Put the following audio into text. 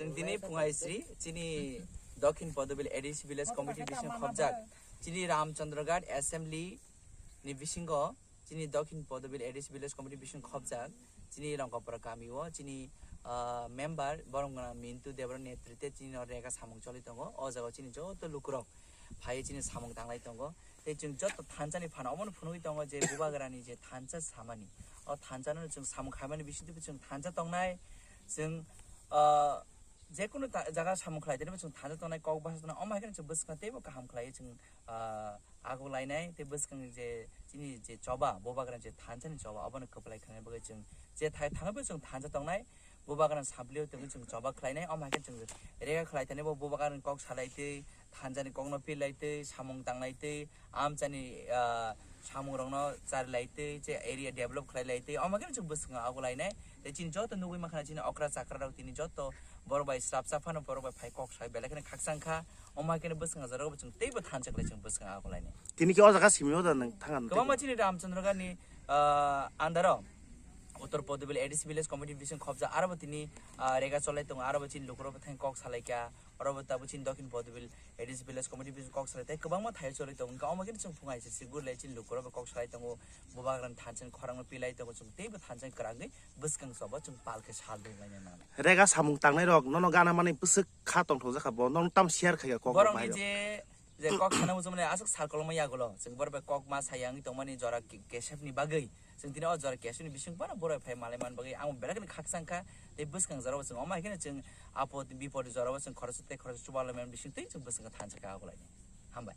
Sengtini pungai Sri, Chini Dokin Podobil Edis Village Committee Vision Khobjak, Chini Ramchandragad Assembly ni Visingo, Chini Dokin Podobil Edis Village Committee Vision Khobjak, Chini Rangkapura Kamiwo, Chini member Borongana Mintu Debbarma Netrite, Chini Rega samung Cholitongo, Ozago Chini Joto Lukurok, Pai Chini samung Tanglai Tongo, they chung Joto Tanzani Panomon Punuitongo, J. Bubagarani, J. Tanza Samani, or Tanzano chung samung Hamani Vision to Tanza Tongai.ซึ่ง제코는 자가 삼클라이 되면 좀 다졌던 거 봐서는 엄마에게는 좀 버스가 때고 함클라이 좀 아고라이네 때 버스가 이제 진이 이제 줘봐 뭐바그는 이제 단전이 줘봐 어버는 커플라이 칸에 보게 좀제 타이 당업을 좀 단졌던 날 뭐바그는 사블리오 때문에 좀 줘봐 클라이네 엄마에게 좀 레가 클라이 때문에 뭐바그는 꼭 살아이 때 단전이 꼭 높이 라이 때 사몽 당라이 때 암잔이 사몽으로는 잘 라이 때 이제 에리아 데벨롭 클라이 라이 때 엄마에게는 좀 버스가 아고라이네 진 저도 누구이 막하나 진 어크라 사크라라고 뛰니 저도 버로바이 스랍사파는 버로바이 파이콕 사이 벨레케는 각상카 엄마에게는 버스가 저러고 좀 떼부 탄적을 좀 버스가 하고라니 디니키 어자가 심요다는 당한 그만 진이 ramchandra가니 안다로 उत्तर पोदबिल Aedes village committee विषय खब्जा आरब तिनी रेगा चलाइ तंग आरब चिन लुकुरो थां कक salaikha अरब ताबु चिन दक्षिण पोदबिल एडिस विलेज कमिटी विषय कक salaikha गोबां मा थाय चलाइ तंग गाउँ मागिन जों फुङाइ से गुरले चिन लुकुरो कक salaikha तंग बुबाग्रान थानचन खरांग पिलाइ तंग जों तेबो थानचन करांगै बसकां सब जों पालके साल दैलायना ना रेगा सामुं तांनाय रक नन गाना माने बुसक खा तंग थौ जाखा ब नन ताम शेयार खाया कक बरंनि जे कक खानाउ जमने आसक सालकलमा यागलो जों बरबे कक मा सायांग तंगमानि जरा केसेफनि बागै जों दिनै अजर केसनि बिसिं बारा बराय फाय मालायमान बागै आं बेलागनि खाकसांखा दे बसकां जराव जों अमा हेकने जों आपद बिपद जराव जों खरस ते खरस चुबालमेन बिसिं तै जों बसकां थानसका आगलायनि हामबाय